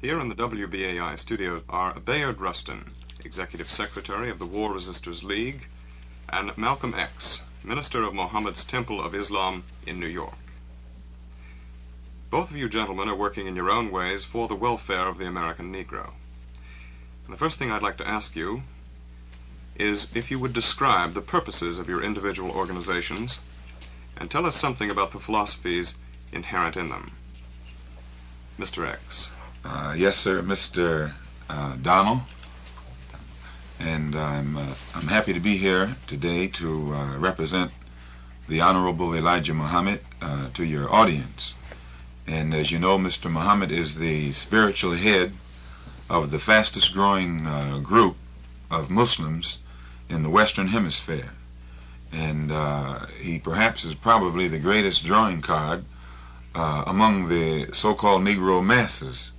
Here in the WBAI studios are Bayard Rustin, Executive Secretary of the War Resisters League, and Malcolm X, Minister of Mohammed's Temple of Islam in New York. Both of you gentlemen are working in your own ways for the welfare of the American Negro. And the first thing I'd like to ask you is if you would describe the purposes of your individual organizations and tell us something about the philosophies inherent in them. Mr. X. Yes, sir, Mr. Donald, and I'm happy to be here today to represent the Honorable Elijah Muhammad to your audience. And as you know, Mr. Muhammad is the spiritual head of the fastest growing group of Muslims in the Western Hemisphere. And he perhaps is probably the greatest drawing card among the so-called Negro masses,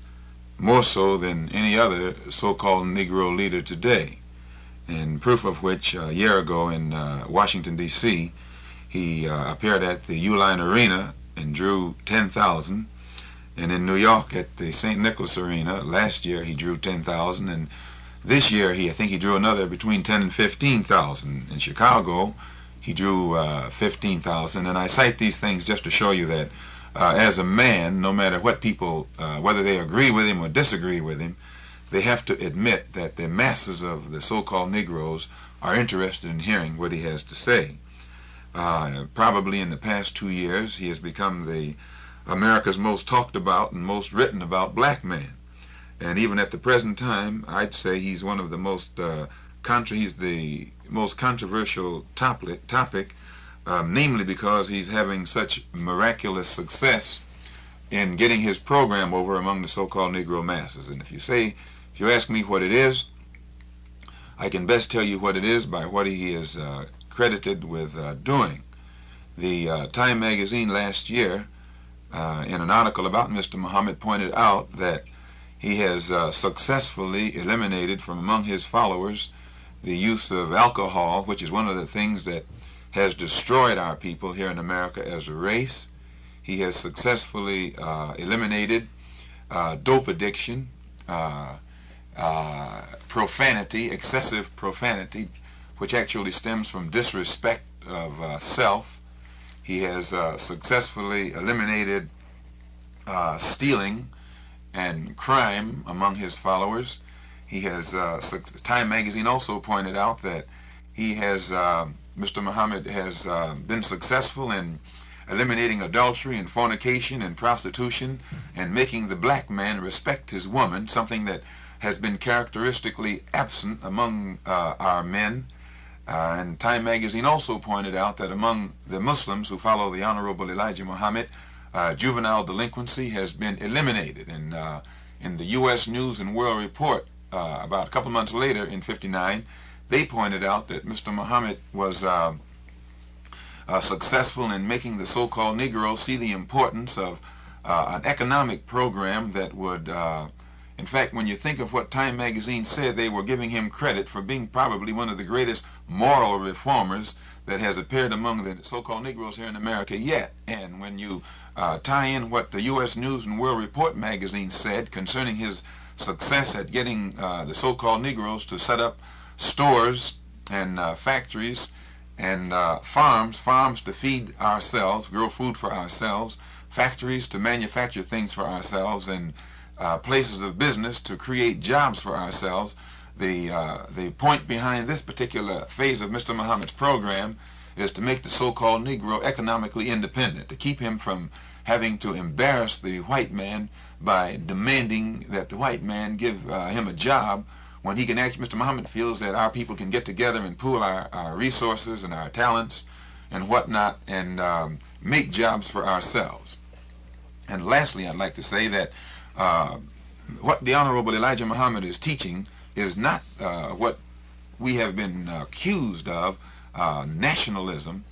more so than any other so-called Negro leader today. And proof of which, a year ago in Washington, D.C., he appeared at the Uline Arena and drew 10,000. And in New York at the St. Nicholas Arena, last year he drew 10,000. And this year I think he drew another between 10 and 15,000. In Chicago, he drew 15,000. And I cite these things just to show you that as a man, no matter what people, whether they agree with him or disagree with him, they have to admit that the masses of the so-called Negroes are interested in hearing what he has to say. Probably in the past 2 years, he has become the America's most talked about and most written about black man. And even at the present time, I'd say he's one of the most he's the most controversial topic, namely because he's having such miraculous success in getting his program over among the so-called Negro masses. And if you ask me what it is, I can best tell you what it is by what he is credited with doing. The Time magazine last year, in an article about Mr. Muhammad, pointed out that he has successfully eliminated from among his followers the use of alcohol, which is one of the things that has destroyed our people here in America as a race. He has successfully eliminated dope addiction, profanity, excessive profanity, which actually stems from disrespect of self. He has successfully eliminated stealing and crime among his followers. He has, Time magazine also pointed out that he has, Mr. Muhammad has been successful in eliminating adultery and fornication and prostitution and making the black man respect his woman, something that has been characteristically absent among our men. And Time magazine also pointed out that among the Muslims who follow the Honorable Elijah Muhammad, juvenile delinquency has been eliminated. And in the U.S. News and World Report, about a couple months later in '59, they pointed out that Mr. Muhammad was successful in making the so-called Negroes see the importance of an economic program that would, in fact, when you think of what Time magazine said, they were giving him credit for being probably one of the greatest moral reformers that has appeared among the so-called Negroes here in America yet. And when you tie in what the U.S. News and World Report magazine said concerning his success at getting the so-called Negroes to set up stores and factories and farms to feed ourselves, grow food for ourselves, factories to manufacture things for ourselves, and places of business to create jobs for ourselves. The point behind this particular phase of Mr. Muhammad's program is to make the so-called Negro economically independent, to keep him from having to embarrass the white man by demanding that the white man give him a job, when he can actually, Mr. Muhammad feels that our people can get together and pool our resources and our talents and whatnot and make jobs for ourselves. And lastly, I'd like to say that what the Honorable Elijah Muhammad is teaching is not what we have been accused of, nationalism.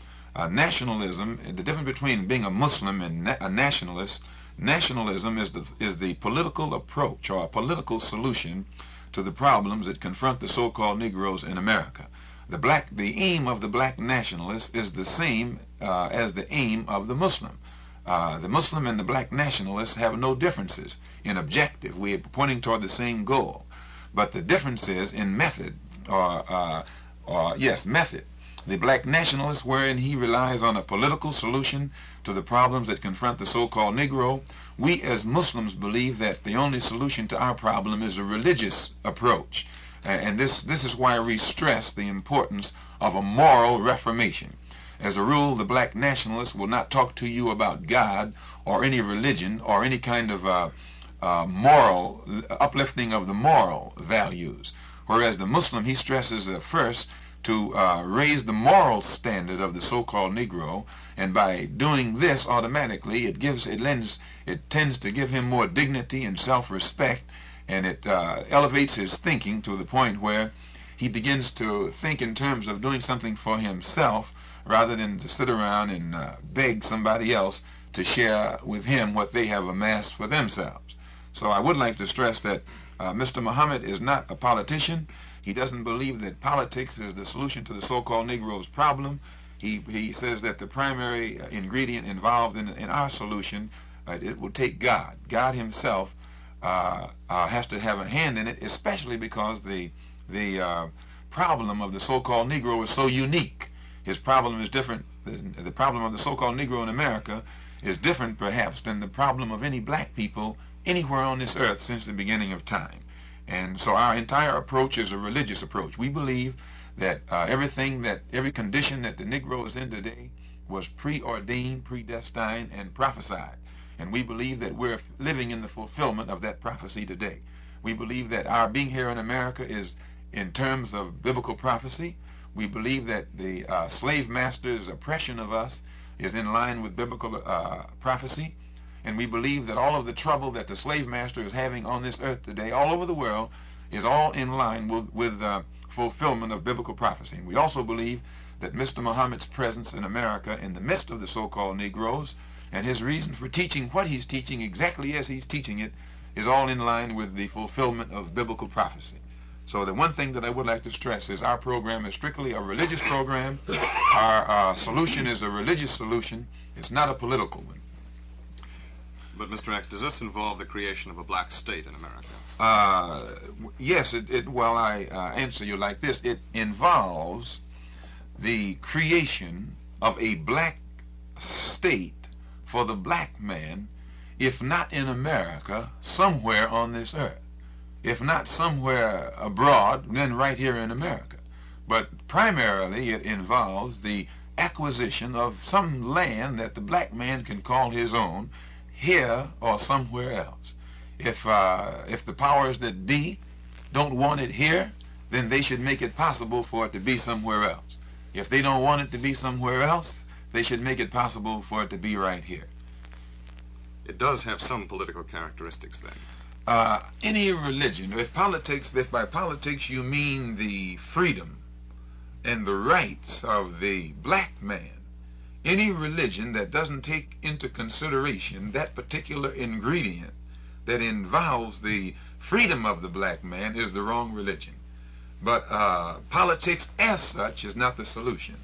Nationalism, the difference between being a Muslim and a nationalist, nationalism is the political approach or a political solution to the problems that confront the so-called Negroes in America. The aim of the black nationalist is the same as the aim of the Muslim. The Muslim and the black nationalists have no differences in objective. We are pointing toward the same goal. But the difference is in method, method. The black nationalist, wherein he relies on a political solution to the problems that confront the so-called Negro, we as Muslims believe that the only solution to our problem is a religious approach. And this is why we stress the importance of a moral reformation. As a rule, the black nationalist will not talk to you about God or any religion or any kind of moral uplifting of the moral values. Whereas the Muslim, he stresses first to raise the moral standard of the so-called Negro, and by doing this, automatically it tends to give him more dignity and self-respect, and it elevates his thinking to the point where he begins to think in terms of doing something for himself rather than to sit around and beg somebody else to share with him what they have amassed for themselves. So I would like to stress that Mr. Muhammad is not a politician. He doesn't believe that politics is the solution to the so-called Negro's problem. He says that the primary ingredient involved in our solution, it will take God. God himself has to have a hand in it, especially because the problem of the so-called Negro is so unique. His problem is different. The problem of the so-called Negro in America is different, perhaps, than the problem of any black people anywhere on this earth since the beginning of time. And so our entire approach is a religious approach. We believe that every condition that the Negro is in today was preordained, predestined, and prophesied. And we believe that we're living in the fulfillment of that prophecy today. We believe that our being here in America is in terms of biblical prophecy. We believe that the slave master's oppression of us is in line with biblical prophecy. And we believe that all of the trouble that the slave master is having on this earth today, all over the world, is all in line with fulfillment of biblical prophecy. And we also believe that Mr. Muhammad's presence in America in the midst of the so-called Negroes and his reason for teaching what he's teaching exactly as he's teaching it is all in line with the fulfillment of biblical prophecy. So the one thing that I would like to stress is our program is strictly a religious program. Our solution is a religious solution. It's not a political one. But Mr. X, does this involve the creation of a black state in America? Yes, well, I answer you like this. It involves the creation of a black state for the black man, if not in America, somewhere on this earth. If not somewhere abroad, then right here in America. But primarily it involves the acquisition of some land that the black man can call his own, here or somewhere else. If the powers that be don't want it here, then they should make it possible for it to be somewhere else. If they don't want it to be somewhere else, they should make it possible for it to be right here. It does have some political characteristics then. Any religion, if by politics you mean the freedom and the rights of the black man, any religion that doesn't take into consideration that particular ingredient that involves the freedom of the black man is the wrong religion. But politics as such is not the solution.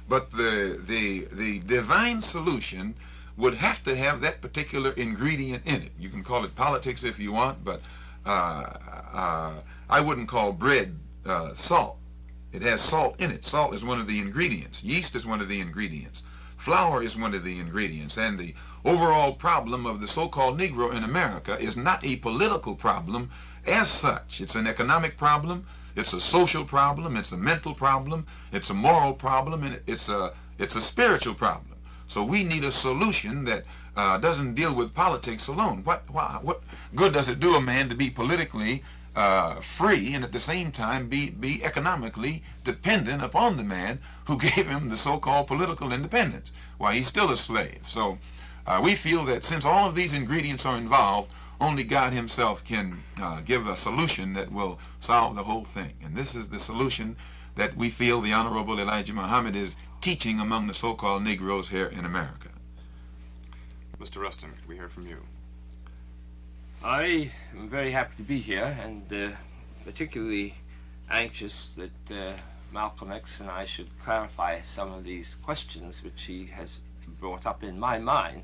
But the divine solution would have to have that particular ingredient in it. You can call it politics if you want, but I wouldn't call bread salt. It has salt in it. Salt is one of the ingredients. Yeast is one of the ingredients. Flour is one of the ingredients. And the overall problem of the so-called Negro in America is not a political problem as such. It's an economic problem. It's a social problem. It's a mental problem. It's a moral problem. And it's a spiritual problem. So we need a solution that doesn't deal with politics alone. What good does it do a man to be politically free and at the same time be economically dependent upon the man who gave him the so-called political independence? Why, he's still a slave. So we feel that since all of these ingredients are involved, only God himself can give a solution that will solve the whole thing. And this is the solution that we feel the Honorable Elijah Muhammad is teaching among the so-called Negroes here in America. Mr. Rustin, could we hear from you? I am very happy to be here, and particularly anxious that Malcolm X and I should clarify some of these questions which he has brought up in my mind.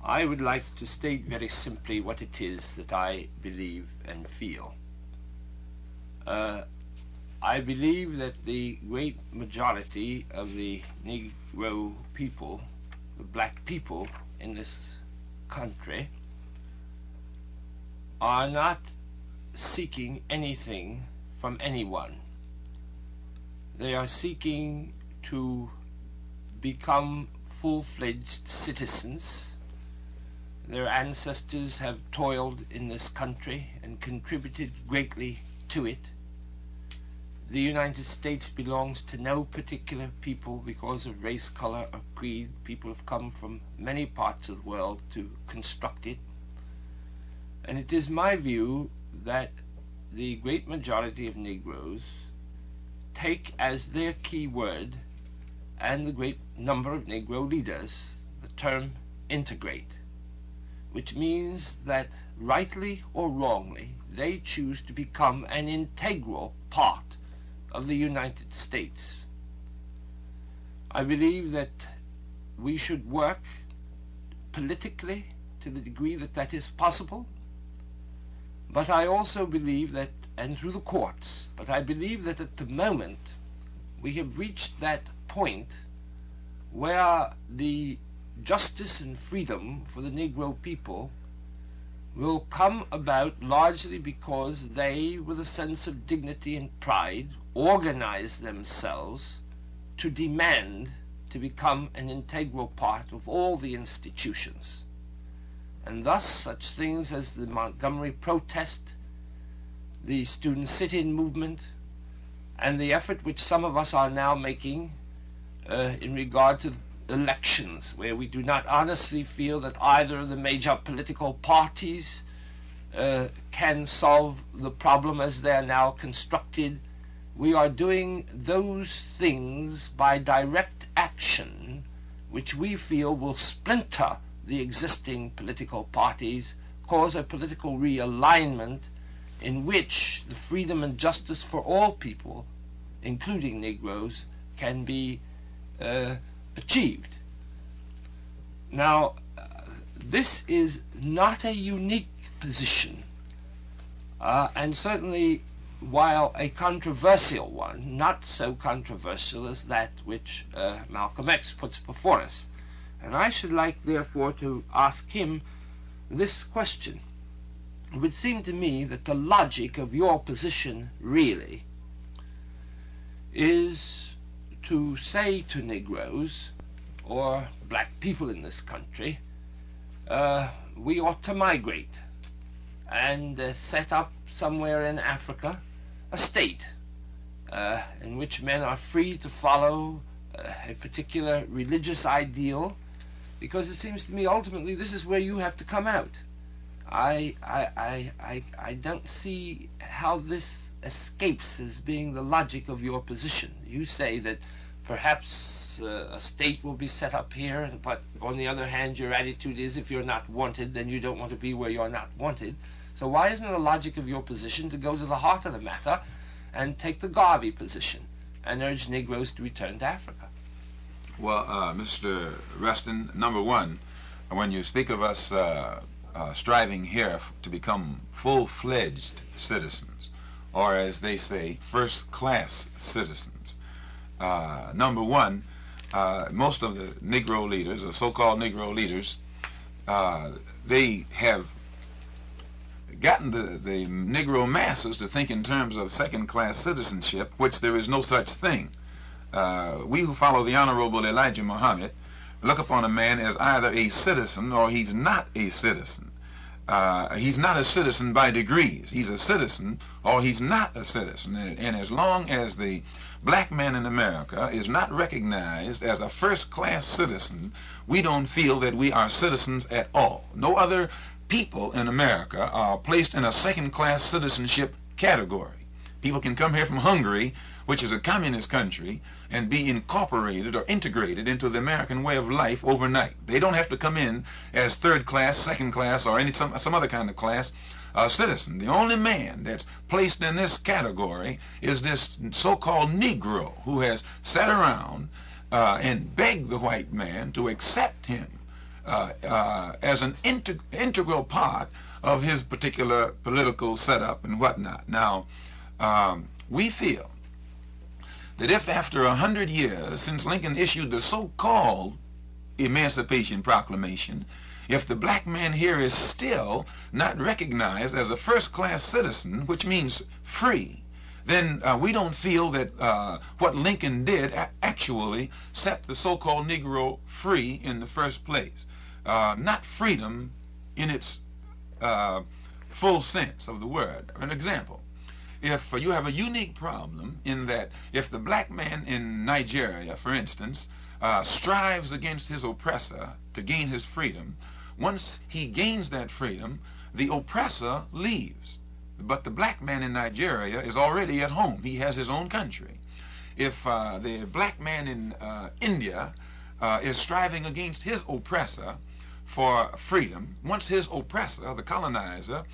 I would like to state very simply what it is that I believe and feel. I believe that the great majority of the Negro people, the black people in this country, are not seeking anything from anyone. They are seeking to become full-fledged citizens. Their ancestors have toiled in this country and contributed greatly to it. The United States belongs to no particular people because of race, color, or creed. People have come from many parts of the world to construct it. And it is my view that the great majority of Negroes take as their key word, and the great number of Negro leaders, the term integrate, which means that rightly or wrongly they choose to become an integral part of the United States. I believe that we should work politically to the degree that that is possible, but I also believe that, and through the courts, but I believe that at the moment we have reached that point where the justice and freedom for the Negro people will come about largely because they, with a sense of dignity and pride, organize themselves to demand to become an integral part of all the institutions. And thus such things as the Montgomery protest, the student sit-in movement, and the effort which some of us are now making in regard to elections, where we do not honestly feel that either of the major political parties can solve the problem as they are now constructed. We are doing those things by direct action which we feel will splinter the existing political parties, cause a political realignment in which the freedom and justice for all people, including Negroes, can be achieved. Now, this is not a unique position, and certainly, while a controversial one, not so controversial as that which Malcolm X puts before us. And I should like, therefore, to ask him this question. It would seem to me that the logic of your position really is to say to Negroes, or black people in this country, we ought to migrate and set up somewhere in Africa a state in which men are free to follow a particular religious ideal, because it seems to me ultimately this is where you have to come out. I don't see how this escapes as being the logic of your position. You say that perhaps a state will be set up here, but on the other hand your attitude is if you're not wanted, then you don't want to be where you're not wanted. So why isn't it the logic of your position to go to the heart of the matter and take the Garvey position and urge Negroes to return to Africa? Well, Mr. Reston, number one, when you speak of us striving here to become full-fledged citizens, or as they say, first-class citizens, number one, most of the Negro leaders, or so-called Negro leaders, they have gotten the Negro masses to think in terms of second-class citizenship, which there is no such thing. We who follow the Honorable Elijah Muhammad look upon a man as either a citizen or he's not a citizen. He's not a citizen by degrees. He's a citizen or he's not a citizen. And as long as the black man in America is not recognized as a first-class citizen, we don't feel that we are citizens at all. No other people in America are placed in a second-class citizenship category. People can come here from Hungary, which is a communist country, and be incorporated or integrated into the American way of life overnight. They don't have to come in as third class, second class, or some other kind of class citizen. The only man that's placed in this category is this so-called Negro who has sat around and begged the white man to accept him as an integral part of his particular political setup and whatnot. Now, we feel that if after 100 years since Lincoln issued the so-called Emancipation Proclamation, if the black man here is still not recognized as a first-class citizen, which means free, then we don't feel that what Lincoln did actually set the so-called Negro free in the first place. Not freedom in its full sense of the word. An example, if you have a unique problem in that if the black man in Nigeria, for instance, strives against his oppressor to gain his freedom, once he gains that freedom, the oppressor leaves. But the black man in Nigeria is already at home. He has his own country. If the black man in India is striving against his oppressor for freedom, once his oppressor, the colonizer,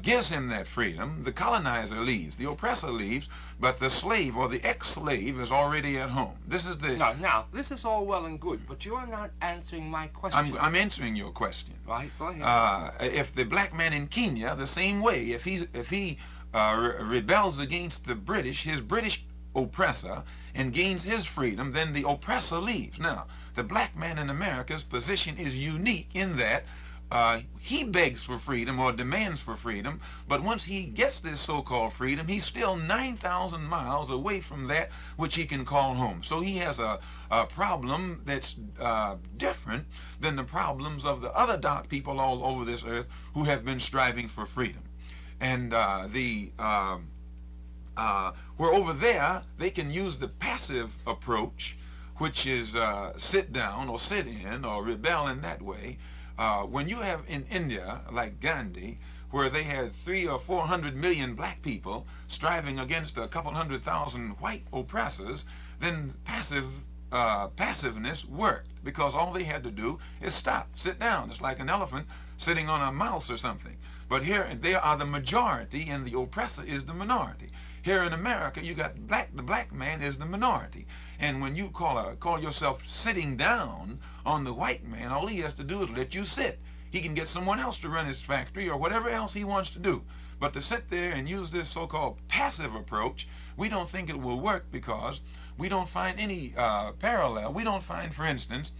gives him that freedom, the colonizer leaves, the oppressor leaves, but the slave or the ex-slave is already at home. This is the... Now, this is all well and good, but you are not answering my question. I'm answering your question. Right, go ahead. If the black man in Kenya, the same way, if he rebels against the British, his British oppressor, and gains his freedom, then the oppressor leaves. Now, the black man in America's position is unique in that he begs for freedom or demands for freedom, but once he gets this so-called freedom, he's still 9,000 miles away from that which he can call home. So he has a problem that's different than the problems of the other dark people all over this earth who have been striving for freedom. And where over there they can use the passive approach, which is sit down or sit in or rebel in that way. When you have in India, like Gandhi, where they had 300 or 400 million black people striving against a couple 100,000 white oppressors, then passiveness worked, because all they had to do is stop, sit down. It's like an elephant sitting on a mouse or something. But here they are the majority and the oppressor is the minority. Here in America, you got the black man is the minority. And when you call yourself sitting down on the white man, all he has to do is let you sit. He can get someone else to run his factory or whatever else he wants to do. But to sit there and use this so-called passive approach, we don't think it will work, because we don't find any parallel. We don't find, for instance,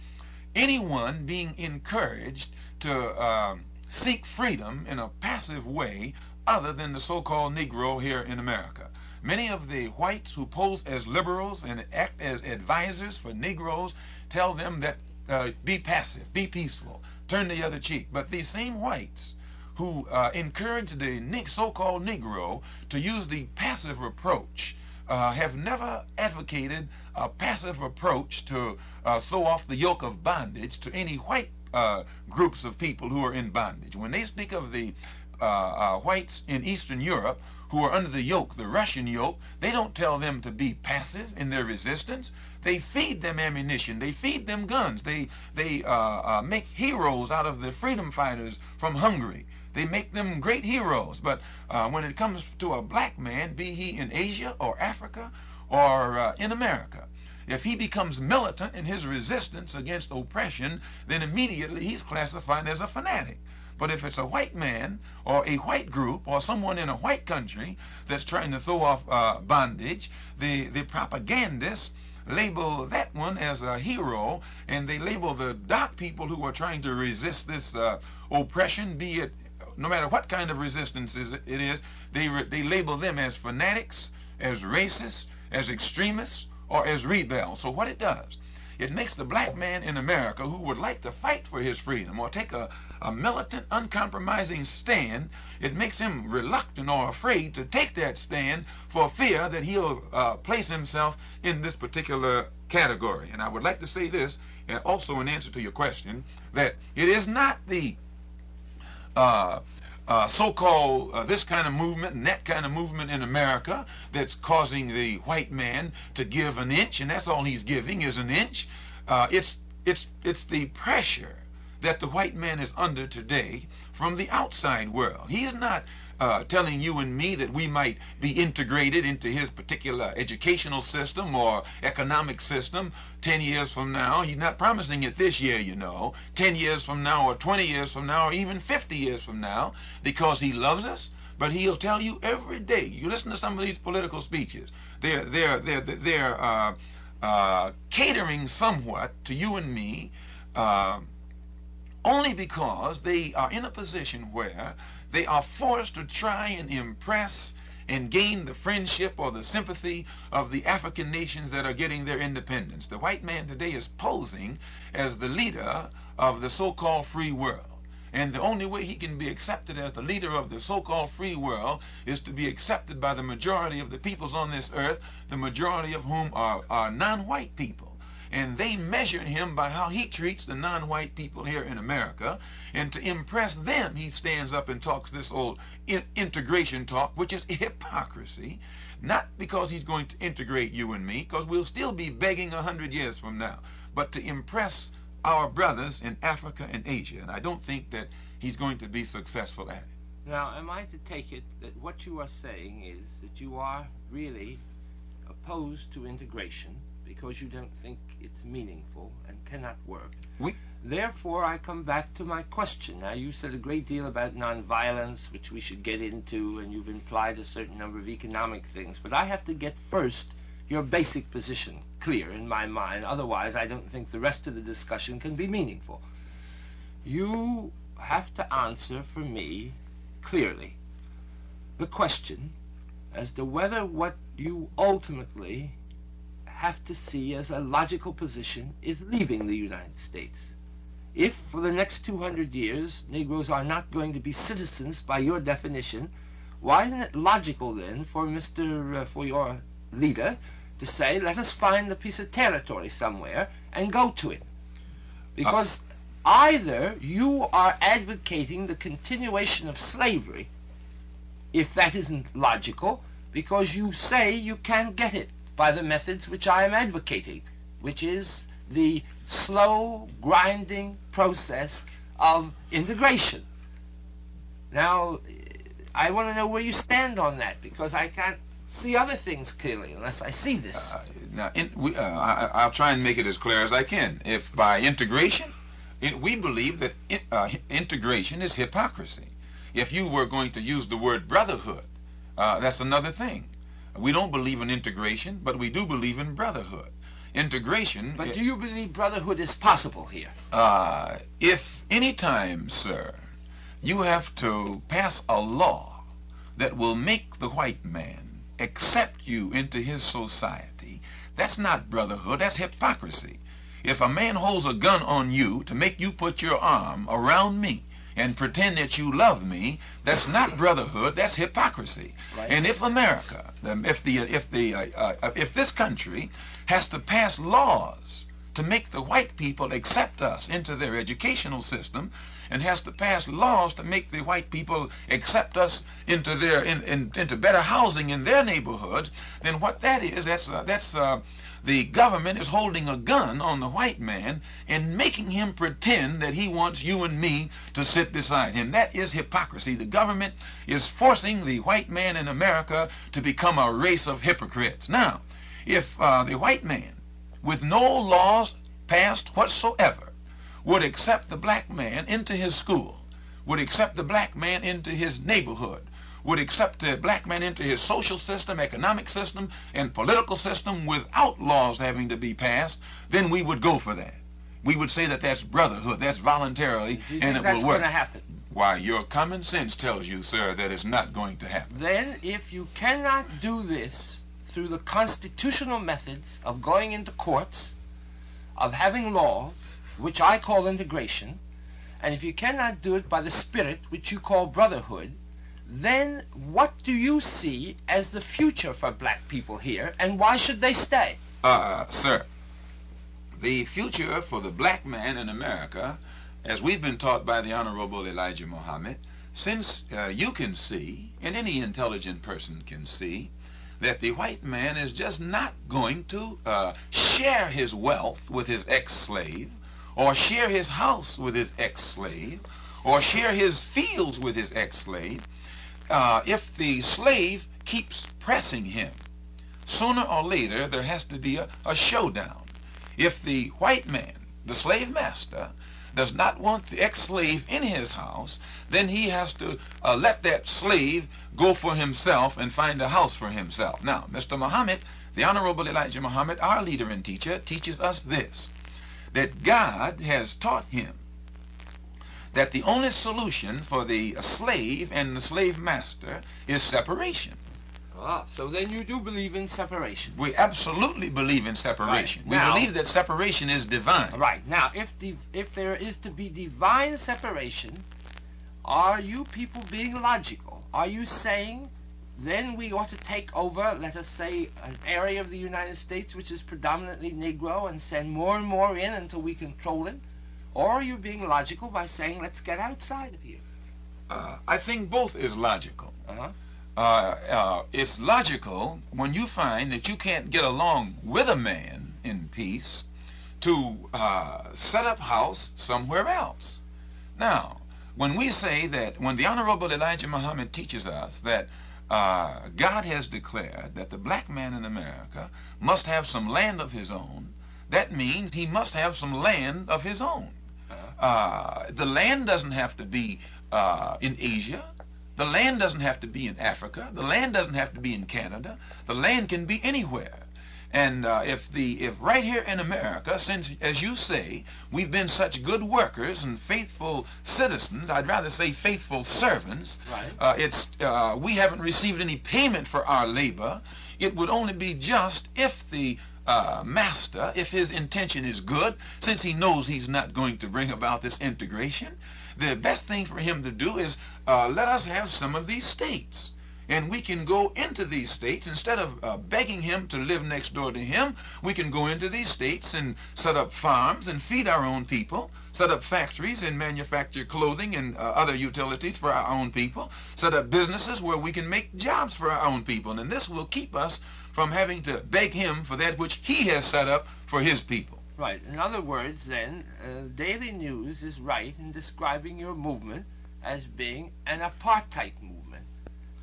anyone being encouraged to seek freedom in a passive way other than the so-called Negro here in America. Many of the whites who pose as liberals and act as advisors for Negroes tell them that be passive, be peaceful, turn the other cheek. But these same whites who encourage the so-called Negro to use the passive approach have never advocated a passive approach to throw off the yoke of bondage to any white groups of people who are in bondage. When they speak of the whites in Eastern Europe who are under the yoke, the Russian yoke, they don't tell them to be passive in their resistance. They feed them ammunition. They feed them guns. They make heroes out of the freedom fighters from Hungary. They make them great heroes. But when it comes to a black man, be he in Asia or Africa or in America, if he becomes militant in his resistance against oppression, then immediately he's classified as a fanatic. But if it's a white man or a white group or someone in a white country that's trying to throw off bondage, the propagandists label that one as a hero, and they label the dark people who are trying to resist this oppression, be it no matter what kind of resistance it is, they label them as fanatics, as racists, as extremists, or as rebels. So what it does, it makes the black man in America who would like to fight for his freedom or take a militant, uncompromising stand, it makes him reluctant or afraid to take that stand for fear that he'll place himself in this particular category. And I would like to say this, also in answer to your question, that it is not the so-called this kind of movement and that kind of movement in America that's causing the white man to give an inch, and that's all he's giving is an inch. It's the pressure that the white man is under today from the outside world. He's not telling you and me that we might be integrated into his particular educational system or economic system 10 years from now. He's not promising it this year, 10 years from now or 20 years from now or even 50 years from now, because he loves us. But he'll tell you every day. You listen to some of these political speeches. They're catering somewhat to you and me only because they are in a position where they are forced to try and impress and gain the friendship or the sympathy of the African nations that are getting their independence. The white man today is posing as the leader of the so-called free world. And the only way he can be accepted as the leader of the so-called free world is to be accepted by the majority of the peoples on this earth, the majority of whom are non-white people. And they measure him by how he treats the non-white people here in America. And to impress them, he stands up and talks this old integration talk, which is hypocrisy. Not because he's going to integrate you and me, because we'll still be begging 100 years from now, but to impress our brothers in Africa and Asia. And I don't think that he's going to be successful at it. Now, am I to take it that what you are saying is that you are really opposed to integration because you don't think it's meaningful and cannot work? Therefore, I come back to my question. Now, you said a great deal about nonviolence, which we should get into, and you've implied a certain number of economic things. But I have to get first your basic position clear in my mind. Otherwise, I don't think the rest of the discussion can be meaningful. You have to answer for me clearly the question as to whether what you ultimately have to see as a logical position is leaving the United States. If for the next 200 years Negroes are not going to be citizens by your definition, why isn't it logical then for your leader to say, let us find a piece of territory somewhere and go to it? Because either you are advocating the continuation of slavery, if that isn't logical, because you say you can't get it by the methods which I am advocating, which is the slow, grinding process of integration. Now, I want to know where you stand on that, because I can't see other things clearly unless I see this. I'll try and make it as clear as I can. If by integration, we believe that integration is hypocrisy. If you were going to use the word brotherhood, that's another thing. We don't believe in integration, but we do believe in brotherhood. Integration... But do you believe brotherhood is possible here? If any time, sir, you have to pass a law that will make the white man accept you into his society, that's not brotherhood, that's hypocrisy. If a man holds a gun on you to make you put your arm around me and pretend that you love me, that's not brotherhood, that's hypocrisy. Right. And if America, if this country has to pass laws to make the white people accept us into their educational system, and has to pass laws to make the white people accept us into their into better housing in their neighborhoods, then what that is, that's the government is holding a gun on the white man and making him pretend that he wants you and me to sit beside him. That is hypocrisy. The government is forcing the white man in America to become a race of hypocrites. Now, if the white man, with no laws passed whatsoever, would accept the black man into his school, would accept the black man into his neighborhood, would accept the black man into his social system, economic system, and political system without laws having to be passed, then we would go for that. We would say that that's brotherhood, that's voluntarily, Do you and think it will that's work. going to happen? Why, your common sense tells you, sir, that it's not going to happen. Then, if you cannot do this through the constitutional methods of going into courts, of having laws, which I call integration, and if you cannot do it by the spirit, which you call brotherhood, then what do you see as the future for black people here, and why should they stay? Sir, the future for the black man in America, as we've been taught by the Honorable Elijah Muhammad, since you can see, and any intelligent person can see, that the white man is just not going to share his wealth with his ex-slave, or share his house with his ex-slave, or share his fields with his ex-slave. if the slave keeps pressing him, sooner or later there has to be a showdown. If the white man, the slave master, does not want the ex-slave in his house, then he has to let that slave go for himself and find a house for himself. Now, Mr. Muhammad, the Honorable Elijah Muhammad, our leader and teacher, teaches us this, that God has taught him that the only solution for the slave and the slave master is separation. Ah, so then you do believe in separation. We absolutely believe in separation. Right. Now, we believe that separation is divine. Right. Now, if there is to be divine separation, are you people being logical? Are you saying then we ought to take over, let us say, an area of the United States which is predominantly Negro and send more and more in until we control it? Or are you being logical by saying let's get outside of here? I think both is logical. Uh-huh. It's logical when you find that you can't get along with a man in peace to set up house somewhere else. Now, when we say that, when the Honorable Elijah Muhammad teaches us that God has declared that the black man in America must have some land of his own, that means he must have some land of his own. The land doesn't have to be in Asia. The land doesn't have to be in Africa. The land doesn't have to be in Canada. The land can be anywhere. And if right here in America, since, as you say, we've been such good workers and faithful citizens, I'd rather say faithful servants, right. We haven't received any payment for our labor. It would only be just if the master, if his intention is good, since he knows he's not going to bring about this integration, the best thing for him to do is let us have some of these states. And we can go into these states, instead of begging him to live next door to him, we can go into these states and set up farms and feed our own people, set up factories and manufacture clothing and other utilities for our own people, set up businesses where we can make jobs for our own people. And this will keep us from having to beg him for that which he has set up for his people. Right. In other words, then, Daily News is right in describing your movement as being an apartheid movement.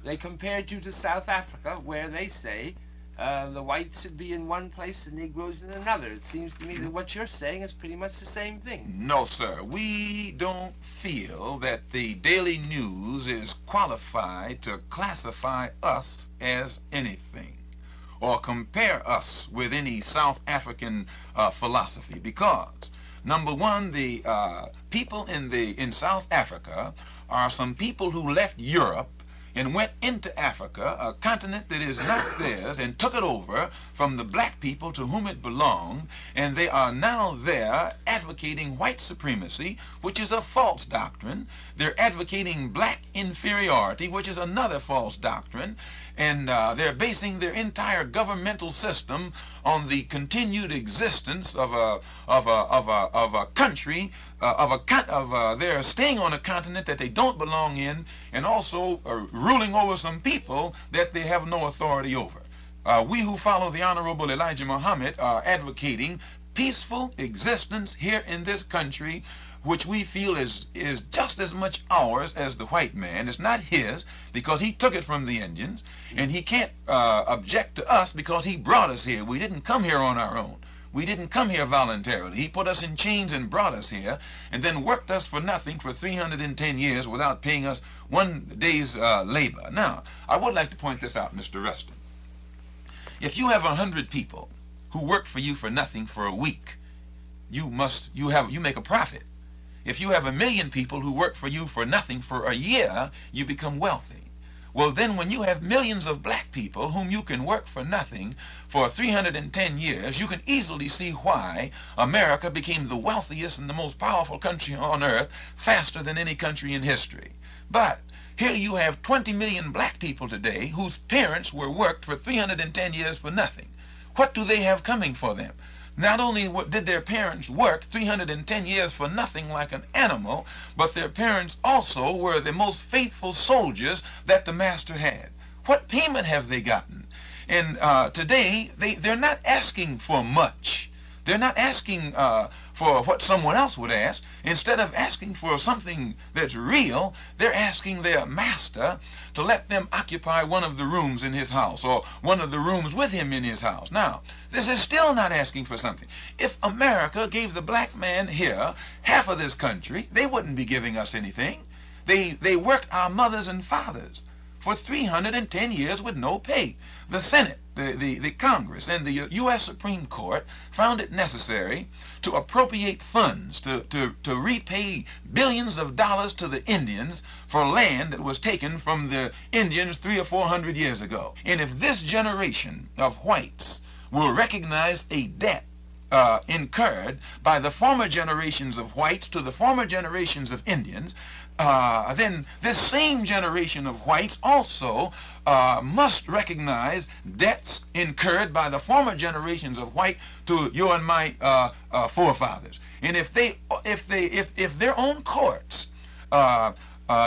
They compared you to South Africa, where they say the whites should be in one place, the Negroes in another. It seems to me that what you're saying is pretty much the same thing. No, sir. We don't feel that the Daily News is qualified to classify us as anything or compare us with any South African philosophy, because number one, the people in South Africa are some people who left Europe and went into Africa, a continent that is not theirs, and took it over from the black people to whom it belonged, and they are now there advocating white supremacy, which is a false doctrine. They're advocating black inferiority, which is another false doctrine, and they're basing their entire governmental system on the continued existence of a country, they're staying on a continent that they don't belong in, and also ruling over some people that they have no authority over. We who follow the Honorable Elijah Muhammad are advocating peaceful existence here in this country, which we feel is just as much ours as the white man. It's not his, because he took it from the Indians, and he can't object to us because he brought us here. We didn't come here on our own. We didn't come here voluntarily. He put us in chains and brought us here, and then worked us for nothing for 310 years without paying us one day's labor. Now, I would like to point this out, Mr. Rustin. If you have 100 people who work for you for nothing for a week, you make a profit. If you have 1 million people who work for you for nothing for a year, you become wealthy. Well, then when you have millions of black people whom you can work for nothing for 310 years, you can easily see why America became the wealthiest and the most powerful country on earth faster than any country in history. But here you have 20 million black people today whose parents were worked for 310 years for nothing. What do they have coming for them? Not only did their parents work 310 years for nothing like an animal, but their parents also were the most faithful soldiers that the master had. What payment have they gotten? And today, they're not asking for much. They're not asking for what someone else would ask. Instead of asking for something that's real, they're asking their master to let them occupy one of the rooms in his house, or one of the rooms with him in his house. Now, this is still not asking for something. If America gave the black man here half of this country, they wouldn't be giving us anything. They worked our mothers and fathers for 310 years with no pay. The Senate, the Congress, and the U.S. Supreme Court found it necessary to appropriate funds to repay billions of dollars to the Indians for land that was taken from the Indians 300 or 400 years ago. And if this generation of whites will recognize a debt incurred by the former generations of whites to the former generations of Indians, then this same generation of whites also must recognize debts incurred by the former generations of white to your and my forefathers. And if their own courts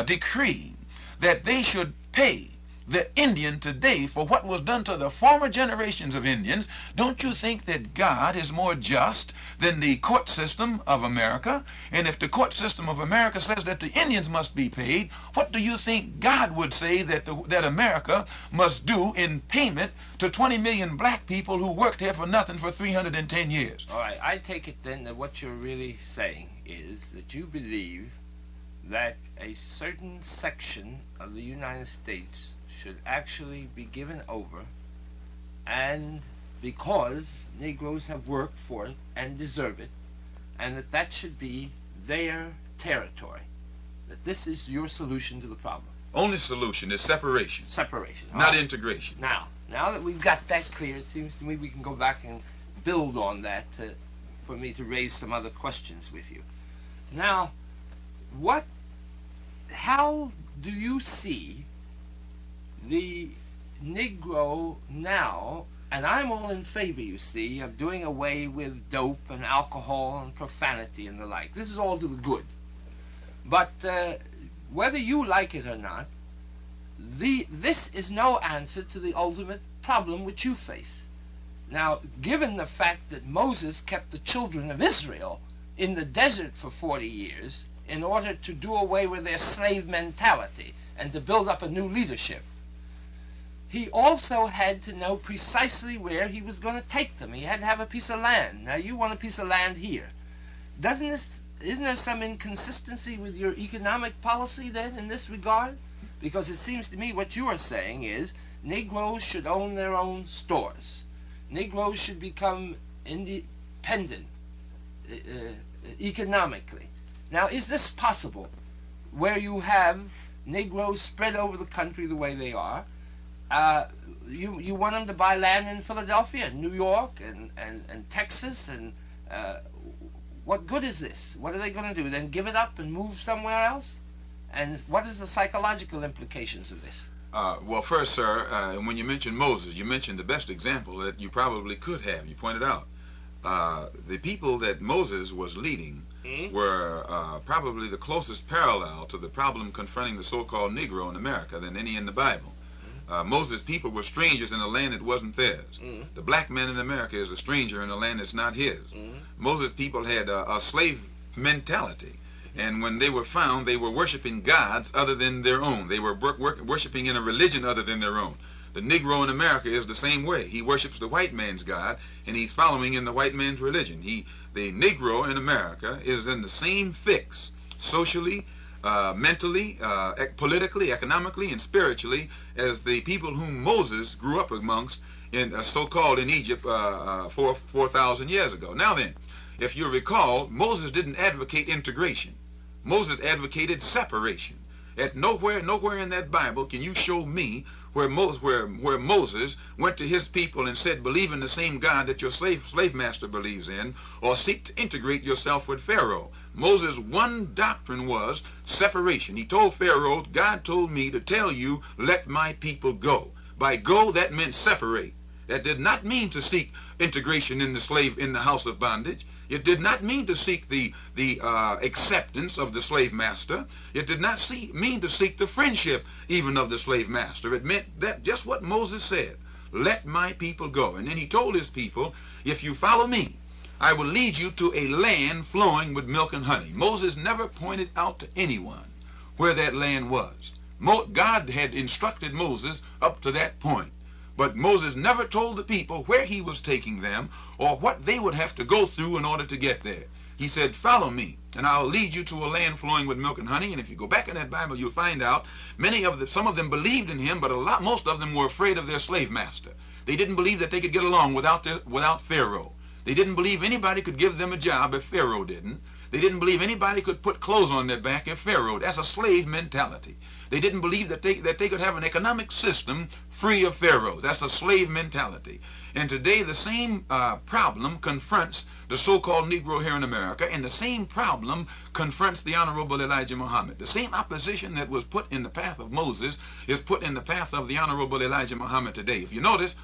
decree that they should pay the Indian today for what was done to the former generations of Indians, don't you think that God is more just than the court system of America? And if the court system of America says that the Indians must be paid, what do you think God would say that America must do in payment to 20 million black people who worked here for nothing for 310 years? All right, I take it then that what you're really saying is that you believe that a certain section of the United States should actually be given over, and because Negroes have worked for it and deserve it, and that should be their territory. That this is your solution to the problem. Only solution is separation. Separation. Not integration. Now that we've got that clear, it seems to me we can go back and build on that for me to raise some other questions with you. Now, how do you see the Negro now? And I'm all in favor, you see, of doing away with dope and alcohol and profanity and the like. This is all to the good. But whether you like it or not, this is no answer to the ultimate problem which you face. Now, given the fact that Moses kept the children of Israel in the desert for 40 years in order to do away with their slave mentality and to build up a new leadership, he also had to know precisely where he was going to take them. He had to have a piece of land. Now, you want a piece of land here. Isn't there some inconsistency with your economic policy then in this regard? Because it seems to me what you are saying is Negroes should own their own stores. Negroes should become independent economically. Now, is this possible where you have Negroes spread over the country the way they are? You want them to buy land in Philadelphia and New York and Texas, and what good is this? What are they going to do? Then give it up and move somewhere else? And what is the psychological implications of this? Well, first, sir, when you mentioned Moses, you mentioned the best example that you probably could have. You pointed out the people that Moses was leading were probably the closest parallel to the problem confronting the so-called Negro in America than any in the Bible. Moses' people were strangers in a land that wasn't theirs. The black man in America is a stranger in a land that's not his. Moses' people had a slave mentality. And when they were found, they were worshiping gods other than their own. They were worshiping in a religion other than their own. The Negro in America is the same way. He worships the white man's God, and he's following in the white man's religion. The Negro in America is in the same fix, socially, mentally, politically, economically, and spiritually, as the people whom Moses grew up amongst, so-called in Egypt 4,000 years ago. Now then, if you recall, Moses didn't advocate integration. Moses advocated separation. At nowhere in that Bible can you show me where Moses went to his people and said, believe in the same God that your slave master believes in, or seek to integrate yourself with Pharaoh. Moses' one doctrine was separation. He told Pharaoh, God told me to tell you, let my people go. By go, that meant separate. That did not mean to seek integration in the house of bondage. It did not mean to seek the acceptance of the slave master. It did not mean to seek the friendship even of the slave master. It meant that just what Moses said, let my people go. And then he told his people, if you follow me, I will lead you to a land flowing with milk and honey. Moses never pointed out to anyone where that land was. God had instructed Moses up to that point, but Moses never told the people where he was taking them or what they would have to go through in order to get there. He said, follow me, and I'll lead you to a land flowing with milk and honey. And if you go back in that Bible, you'll find out some of them believed in him, but most of them were afraid of their slave master. They didn't believe that they could get along without Pharaoh. They didn't believe anybody could give them a job if Pharaoh didn't. They didn't believe anybody could put clothes on their back if Pharaoh. That's a slave mentality. They didn't believe that they could have an economic system free of pharaohs. That's a slave mentality. And today the same problem confronts the so-called Negro here in America, and the same problem confronts the Honorable Elijah Muhammad. The same opposition that was put in the path of Moses is put in the path of the Honorable Elijah Muhammad today. If you notice,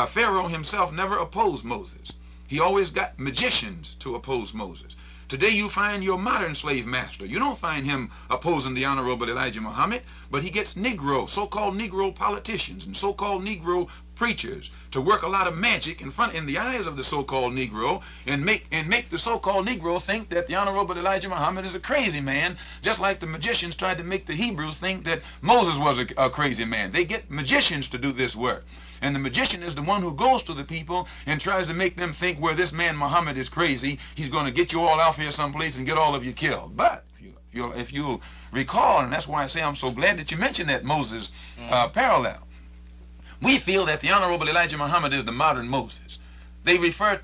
Pharaoh himself never opposed Moses. He always got magicians to oppose Moses. Today you find your modern slave master. You don't find him opposing the Honorable Elijah Muhammad, but he gets Negro, so-called Negro politicians and so-called Negro preachers to work a lot of magic in the eyes of the so-called Negro and make the so-called Negro think that the Honorable Elijah Muhammad is a crazy man, just like the magicians tried to make the Hebrews think that Moses was a crazy man. They get magicians to do this work. And the magician is the one who goes to the people and tries to make them think, where this man Muhammad is crazy, he's going to get you all out here someplace and get all of you killed. But if you'll recall, and that's why I say I'm so glad that you mentioned that Moses parallel, we feel that the Honorable Elijah Muhammad is the modern Moses.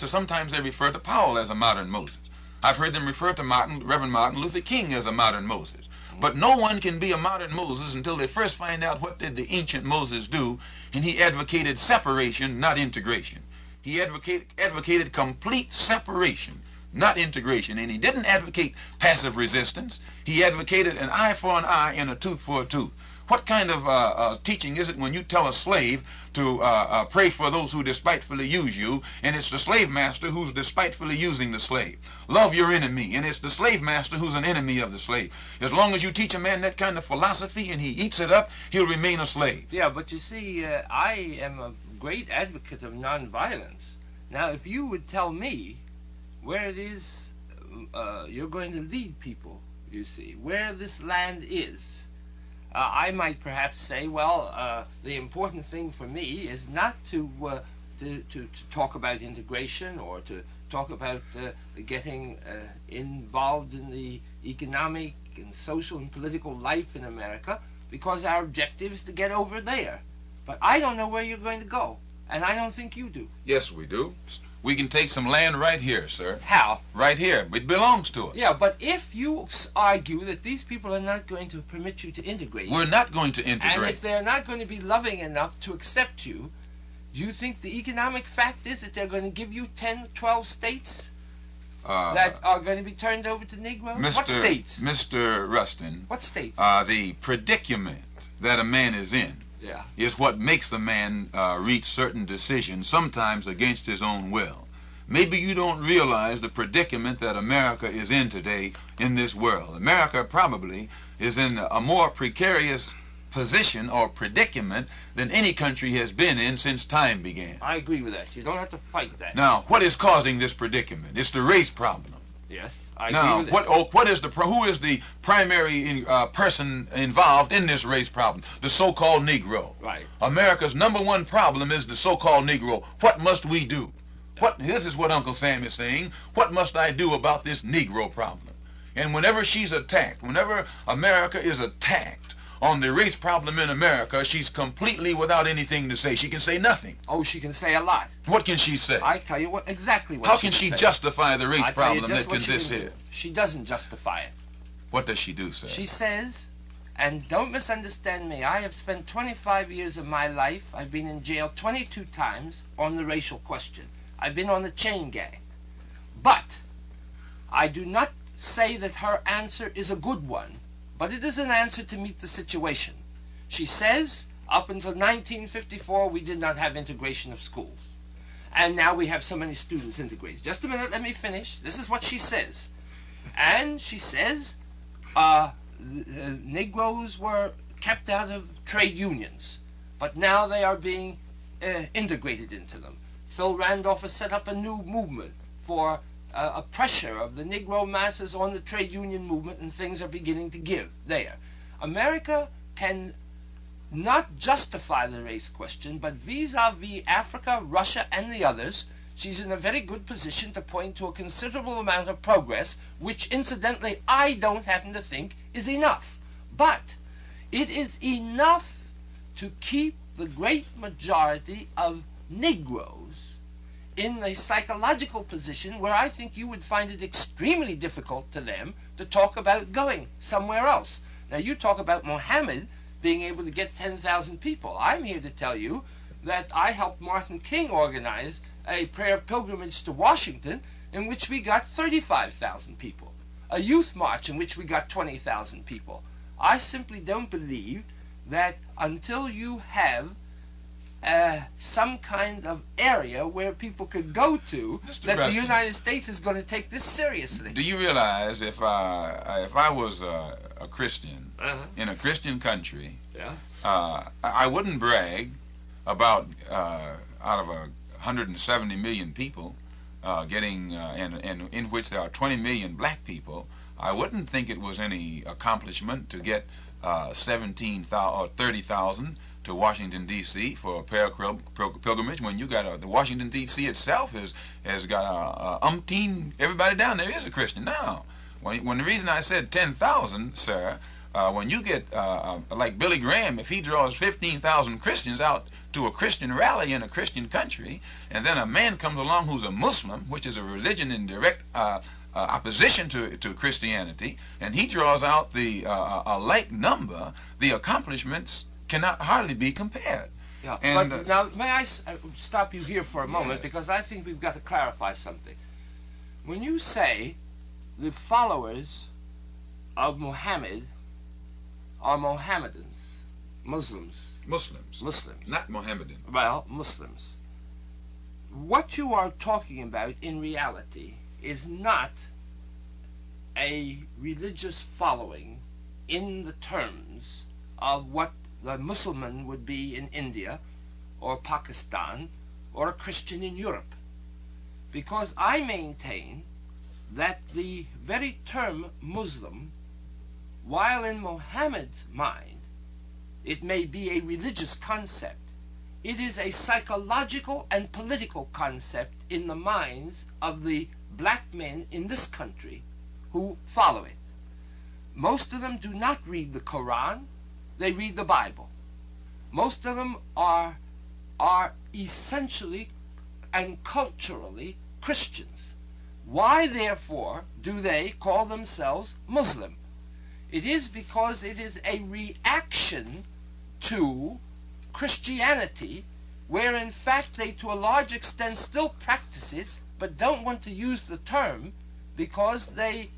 Sometimes they refer to Powell as a modern Moses. I've heard them refer to Reverend Martin Luther King as a modern Moses. But no one can be a modern Moses until they first find out what did the ancient Moses do, and he advocated separation, not integration. He advocated complete separation, not integration, and he didn't advocate passive resistance. He advocated an eye for an eye and a tooth for a tooth. What kind of teaching is it when you tell a slave to pray for those who despitefully use you, and it's the slave master who's despitefully using the slave? Love your enemy, and it's the slave master who's an enemy of the slave. As long as you teach a man that kind of philosophy and he eats it up, he'll remain a slave. Yeah, but you see, I am a great advocate of nonviolence. Now, if you would tell me where it is you're going to lead people, you see, where this land is, I might perhaps say, well, the important thing for me is not to talk about integration or to talk about getting involved in the economic and social and political life in America, because our objective is to get over there. But I don't know where you're going to go, and I don't think you do. Yes, we do. We can take some land right here, sir. How? Right here. It belongs to us. Yeah, but if you argue that these people are not going to permit you to integrate... We're not going to integrate. And if they're not going to be loving enough to accept you, do you think the economic fact is that they're going to give you 10, 12 states that are going to be turned over to Negroes? What states? Mr. Rustin. What states? The predicament that a man is in is what makes the man reach certain decisions, sometimes against his own will. Maybe you don't realize the predicament that America is in today in this world. America probably is in a more precarious position or predicament than any country has been in since time began. I agree with that. You don't have to fight that. Now, what is causing this predicament? It's the race problem. Yes, I agree with that. Who is the primary person involved in this race problem? The so-called Negro. Right. America's #1 problem is the so-called Negro. What must we do? This is what Uncle Sam is saying. What must I do about this Negro problem? And whenever she's attacked, whenever America is attacked on the race problem in America, she's completely without anything to say. She can say nothing. Oh, she can say a lot. What can she say? I tell you exactly what How she can she say. justify the race problem that consists here? She doesn't justify it. What does she do, sir? She says, and don't misunderstand me, I have spent 25 years of my life, I've been in jail 22 times on the racial question. I've been on the chain gang. But I do not say that her answer is a good one, but it is an answer to meet the situation. She says, up until 1954, we did not have integration of schools. And now we have so many students integrated. Just a minute, let me finish. This is what she says. And she says, Negroes were kept out of trade unions, but now they are being integrated into them. Phil Randolph has set up a new movement for a pressure of the Negro masses on the trade union movement, and things are beginning to give there. America can not justify the race question, but vis-a-vis Africa, Russia, and the others, she's in a very good position to point to a considerable amount of progress, which incidentally I don't happen to think is enough. But it is enough to keep the great majority of Negroes in a psychological position where I think you would find it extremely difficult to them to talk about going somewhere else. Now, you talk about Mohammed being able to get 10,000 people. I'm here to tell you that I helped Martin King organize a prayer pilgrimage to Washington in which we got 35,000 people, a youth march in which we got 20,000 people. I simply don't believe that until you have some kind of area where people could go to, that the United States is going to take this seriously. Do you realize if I was a Christian in a Christian country, I wouldn't brag about out of 170 million people getting, and in which there are 20 million black people, I wouldn't think it was any accomplishment to get 17,000 or 30,000 to Washington, D.C. for a prayer pilgrimage, when you got the Washington, D.C. itself has got umpteen, everybody down there is a Christian now. When the reason I said 10,000, sir, when you get like Billy Graham, if he draws 15,000 Christians out to a Christian rally in a Christian country, and then a man comes along who's a Muslim, which is a religion in direct opposition to Christianity, and he draws out a like number, the accomplishments cannot hardly be compared. Yeah, and, but now may I stop you here for a moment, because I think we've got to clarify something. When you say the followers of Muhammad are Mohammedans, Muslims, not Mohammedan. Well, Muslims. What you are talking about in reality is not a religious following in the terms of what the Muslim would be in India or Pakistan or a Christian in Europe. Because I maintain that the very term Muslim, while in Muhammad's mind it may be a religious concept, it is a psychological and political concept in the minds of the black men in this country who follow it. Most of them do not read the Quran, they read the Bible. Most of them are essentially and culturally Christians. Why, therefore, do they call themselves Muslim? It is because it is a reaction to Christianity, where in fact they to a large extent still practice it, but don't want to use the term because they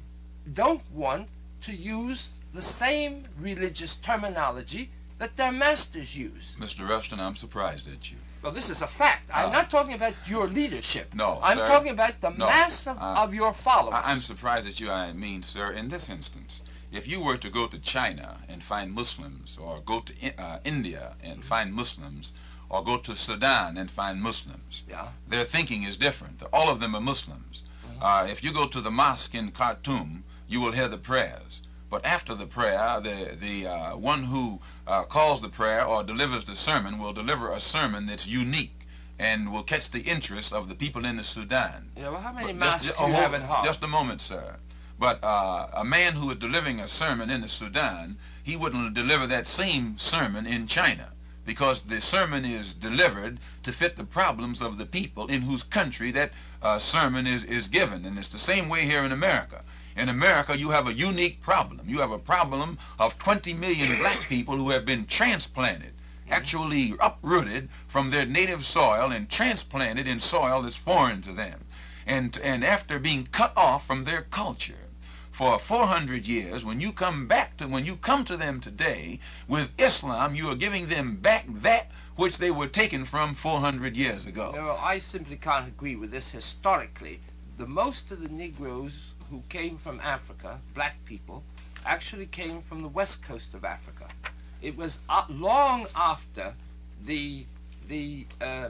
don't want to use the same religious terminology that their masters use. Mr. Rustin, I'm surprised at you. Well, this is a fact. I'm not talking about your leadership. No, I'm sir, talking about the mass of your followers. I'm surprised at you. I mean, sir, in this instance, if you were to go to China and find Muslims, or go to India and find Muslims, or go to Sudan and find Muslims, their thinking is different. All of them are Muslims. If you go to the mosque in Khartoum, you will hear the prayers. But after the prayer, the one who calls the prayer or delivers the sermon will deliver a sermon that's unique and will catch the interest of the people in the Sudan. Yeah, well, how many mosques do you have in Harlem? Just a moment, sir. But a man who is delivering a sermon in the Sudan, he wouldn't deliver that same sermon in China, because the sermon is delivered to fit the problems of the people in whose country that sermon is given. And it's the same way here in America. In America, you have a unique problem. You have a problem of 20 million black people who have been transplanted, actually uprooted from their native soil and transplanted in soil that's foreign to them. And after being cut off from their culture for 400 years, when you come to them today with Islam, you are giving them back that which they were taken from 400 years ago. No, I simply can't agree with this. Historically, most of the Negroes who came from Africa, black people, actually came from the west coast of Africa. It was long after the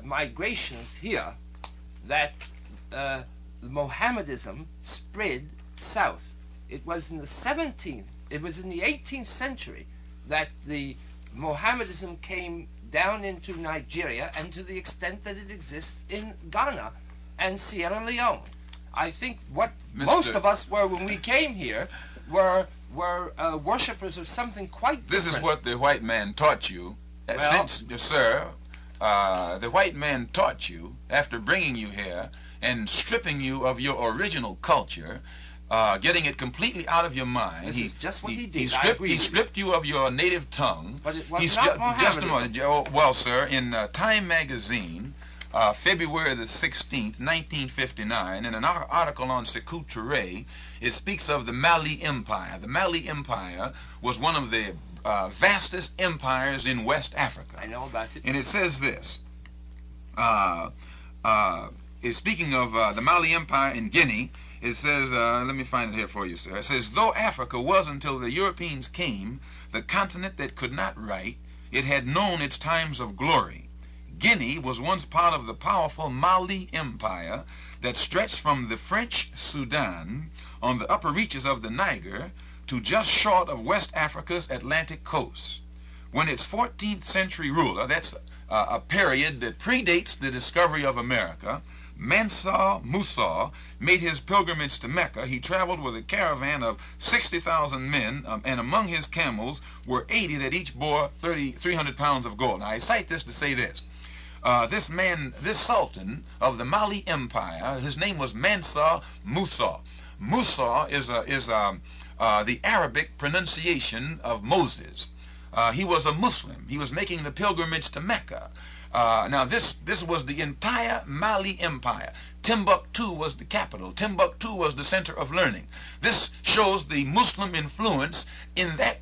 migrations here that Mohammedanism spread south. It was in the 18th century that the Mohammedanism came down into Nigeria, and to the extent that it exists in Ghana and Sierra Leone. I think what most of us were when we came here were worshippers of something quite different. This is what the white man taught you. Well, Sir, the white man taught you, after bringing you here and stripping you of your original culture, getting it completely out of your mind. This is just what he did. He stripped you of your native tongue. But it was not Mohammedanism. Well, sir, in Time magazine, February the 16th, 1959, in an article on Sekou Touré, it speaks of the Mali Empire. The Mali Empire was one of the vastest empires in West Africa. I know about it. And it says this. It's speaking of the Mali Empire in Guinea. It says, let me find it here for you, sir. It says, though Africa was, until the Europeans came, the continent that could not write, it had known its times of glory. Guinea was once part of the powerful Mali Empire that stretched from the French Sudan on the upper reaches of the Niger to just short of West Africa's Atlantic coast. When its 14th century ruler, that's a period that predates the discovery of America, Mansa Musa made his pilgrimage to Mecca, he traveled with a caravan of 60,000 men, and among his camels were 80 that each bore 300 pounds of gold. Now, I cite this to say this. This sultan of the Mali Empire, his name was Mansa Musa. Musa is the Arabic pronunciation of Moses. He was a Muslim. He was making the pilgrimage to Mecca. Now, this was the entire Mali Empire. Timbuktu was the capital. Timbuktu was the center of learning. This shows the Muslim influence in that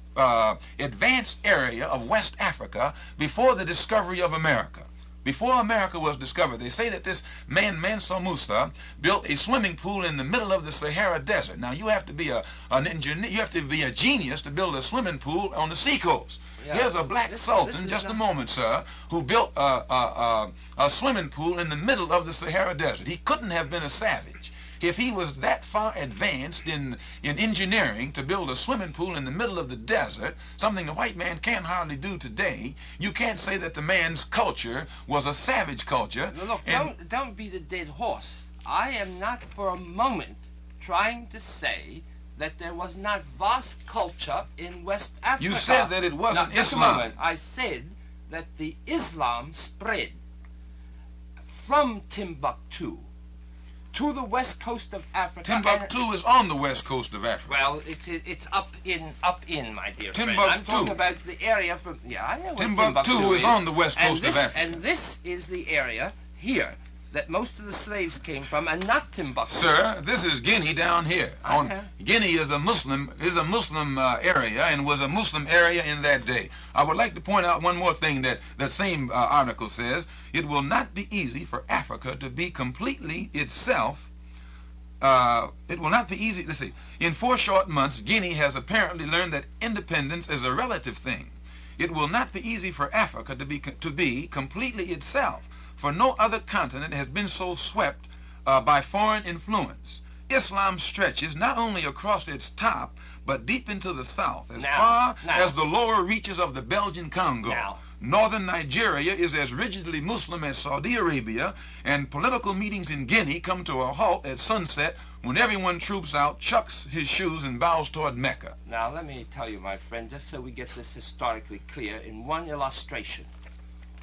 advanced area of West Africa before the discovery of America. Before America was discovered, they say that this man, Mansa Musa, built a swimming pool in the middle of the Sahara Desert. Now, you have to be an engineer, you have to be a genius to build a swimming pool on the seacoast. Yeah. Here's a black sultan, just a moment, sir, who built a swimming pool in the middle of the Sahara Desert. He couldn't have been a savage. If he was that far advanced in engineering to build a swimming pool in the middle of the desert, something the white man can't hardly do today, you can't say that the man's culture was a savage culture. Look, don't beat a dead horse. I am not for a moment trying to say that there was not vast culture in West Africa. You said that it wasn't Islam. Just a moment. I said that the Islam spread from Timbuktu to the west coast of Africa. Timbuktu is on the west coast of Africa. Well, it's up in, my dear Timbuktu. friend. I'm talking about the area from, I know Timbuktu is on the west coast of Africa. And this is the area here that most of the slaves came from, and not Timbuktu. Sir, this is Guinea down here. Guinea is a Muslim area, and was a Muslim area in that day. I would like to point out one more thing that the same article says. It will not be easy for Africa to be completely itself. It will not be easy. Let's see. In 4 short months, Guinea has apparently learned that independence is a relative thing. It will not be easy for Africa to be completely itself, for no other continent has been so swept by foreign influence. Islam stretches not only across its top, but deep into the south, as far as the lower reaches of the Belgian Congo. Northern Nigeria is as rigidly Muslim as Saudi Arabia, and political meetings in Guinea come to a halt at sunset when everyone troops out, chucks his shoes, and bows toward Mecca. Now, let me tell you, my friend, just so we get this historically clear, in one illustration.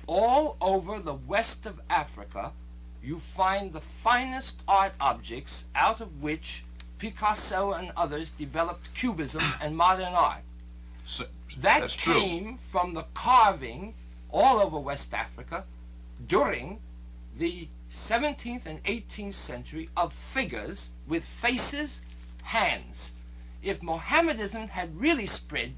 All over the west of Africa, you find the finest art objects out of which Picasso and others developed Cubism and modern art. That came from the carving all over West Africa during the 17th and 18th century of figures with faces, hands. If Mohammedanism had really spread,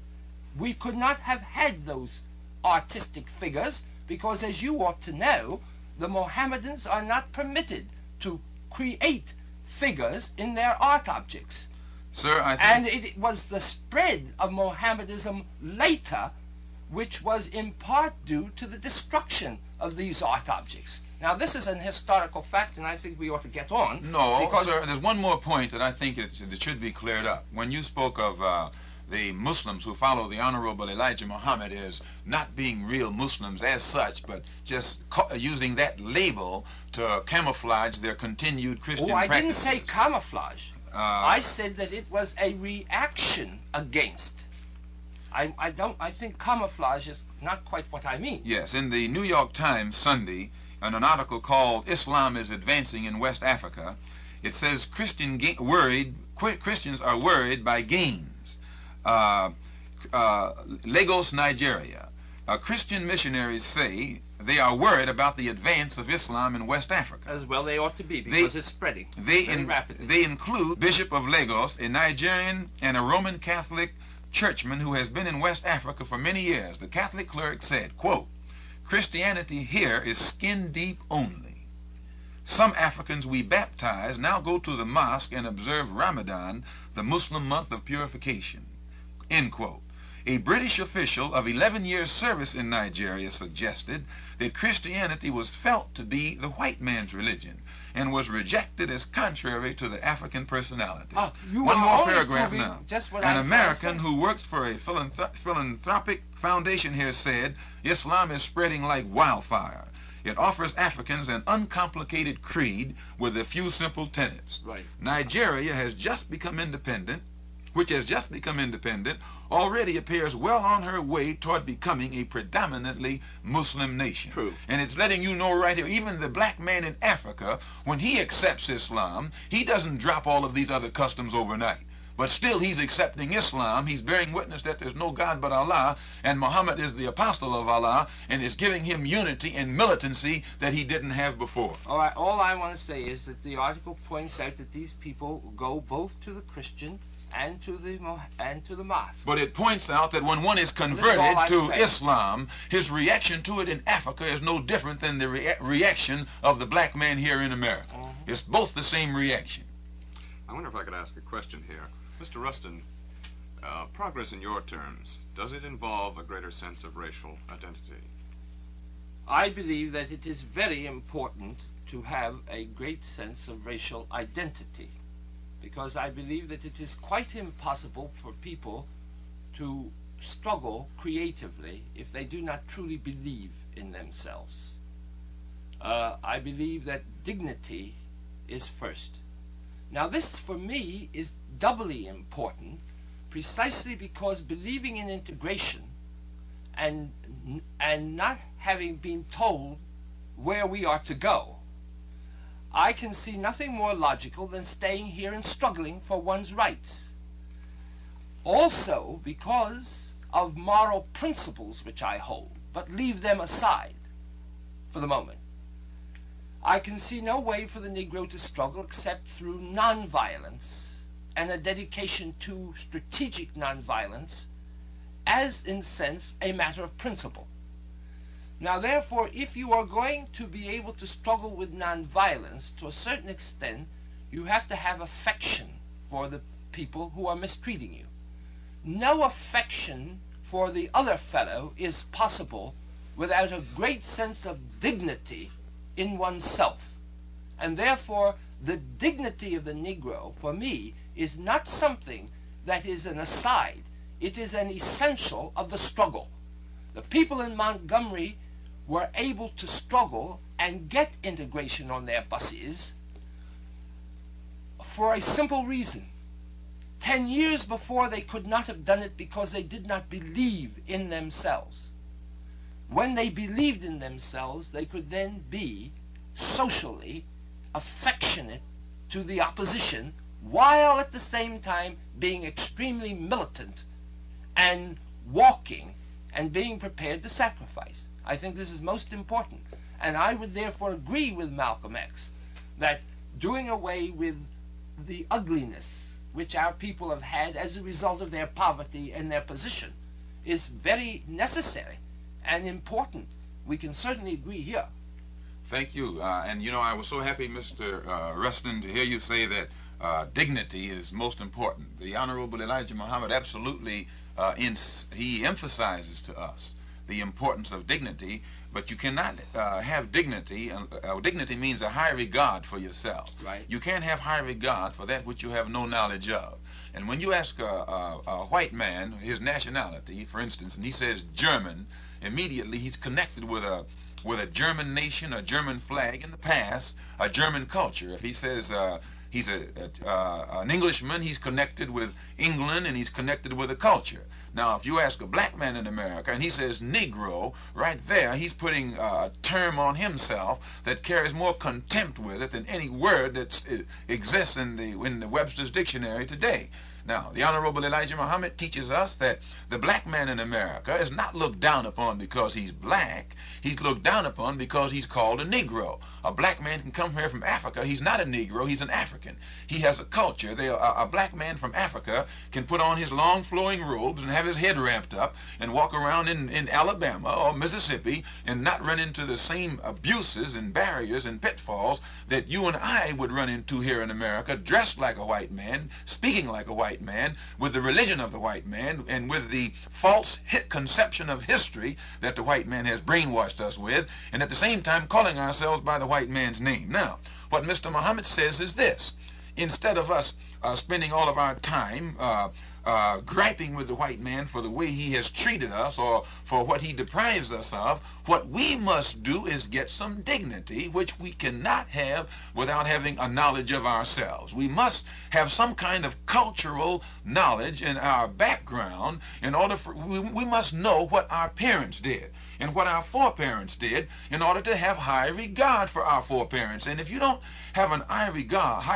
we could not have had those artistic figures, because, as you ought to know, the Mohammedans are not permitted to create figures in their art objects. Sir, I think... And it was the spread of Mohammedanism later which was in part due to the destruction of these art objects. Now, this is an historical fact, and I think we ought to get on. No, because sir, there's one more point that I think it should be cleared up. When you spoke of the Muslims who follow the Honorable Elijah Muhammad as not being real Muslims as such, but just using that label to camouflage their continued Christian practices. I didn't say camouflage. I said that it was a reaction against. I think camouflage is not quite what I mean. Yes, in the New York Times Sunday, in an article called "Islam is Advancing in West Africa," it says Christians are worried by gains. Lagos, Nigeria. Christian missionaries say they are worried about the advance of Islam in West Africa. As well they ought to be, because it's spreading very rapidly. They include Bishop of Lagos, a Nigerian and a Roman Catholic churchman who has been in West Africa for many years. The Catholic cleric said, quote, "Christianity here is skin deep only. Some Africans we baptize now go to the mosque and observe Ramadan, the Muslim month of purification." End quote. A British official of 11 years' service in Nigeria suggested that Christianity was felt to be the white man's religion and was rejected as contrary to the African personality. One more paragraph now. An American who works for a philanthropic foundation here said, "Islam is spreading like wildfire. It offers Africans an uncomplicated creed with a few simple tenets." Right. Nigeria which has just become independent, already appears well on her way toward becoming a predominantly Muslim nation. True. And it's letting you know right here, even the black man in Africa, when he accepts Islam, he doesn't drop all of these other customs overnight. But still he's accepting Islam, he's bearing witness that there's no God but Allah, and Muhammad is the apostle of Allah, and is giving him unity and militancy that he didn't have before. All right, all I want to say is that the article points out that these people go both to the Christian and to the mosque. But it points out that when one is converted to Islam, his reaction to it in Africa is no different than the reaction of the black man here in America. It's both the same reaction. I wonder if I could ask a question here. Mr. Rustin, progress in your terms, does it involve a greater sense of racial identity? I believe that it is very important to have a great sense of racial identity, because I believe that it is quite impossible for people to struggle creatively if they do not truly believe in themselves. I believe that dignity is first. Now this, for me, is doubly important precisely because believing in integration and not having been told where we are to go, I can see nothing more logical than staying here and struggling for one's rights. Also because of moral principles which I hold, but leave them aside for the moment. I can see no way for the Negro to struggle except through nonviolence and a dedication to strategic nonviolence as, in sense, a matter of principle. Now, therefore, if you are going to be able to struggle with nonviolence, to a certain extent, you have to have affection for the people who are mistreating you. No affection for the other fellow is possible without a great sense of dignity in oneself. And therefore, the dignity of the Negro, for me, is not something that is an aside. It is an essential of the struggle. The people in Montgomery were able to struggle and get integration on their buses for a simple reason. 10 years before, they could not have done it because they did not believe in themselves. When they believed in themselves, they could then be socially affectionate to the opposition, while at the same time being extremely militant and walking and being prepared to sacrifice. I think this is most important. And I would therefore agree with Malcolm X that doing away with the ugliness which our people have had as a result of their poverty and their position is very necessary and important. We can certainly agree here. Thank you. And you know, I was so happy, Mr. Rustin, to hear you say that dignity is most important. The Honorable Elijah Muhammad absolutely he emphasizes to us the importance of dignity, but you cannot have dignity. Dignity means a high regard for yourself. Right. You can't have high regard for that which you have no knowledge of. And when you ask a white man his nationality, for instance, and he says German, immediately he's connected with a German nation, a German flag in the past, a German culture. If he says he's an Englishman, he's connected with England and he's connected with a culture. Now, if you ask a black man in America and he says Negro, right there, he's putting a term on himself that carries more contempt with it than any word that exists in the Webster's dictionary today. Now, the Honorable Elijah Muhammad teaches us that the black man in America is not looked down upon because he's black. He's looked down upon because he's called a Negro. A black man can come here from Africa. He's not a Negro. He's an African. He has a culture. A black man from Africa can put on his long flowing robes and have his head wrapped up and walk around in Alabama or Mississippi and not run into the same abuses and barriers and pitfalls that you and I would run into here in America, dressed like a white man, speaking like a white man, with the religion of the white man, and with the false conception of history that the white man has brainwashed us with, and at the same time calling ourselves by the white man's name. Now, what Mr. Muhammad says is this: instead of us spending all of our time griping with the white man for the way he has treated us or for what he deprives us of, what we must do is get some dignity, which we cannot have without having a knowledge of ourselves. We must have some kind of cultural knowledge in our background in order for, we must know what our parents did and what our foreparents did in order to have high regard for our foreparents. And if you don't have an high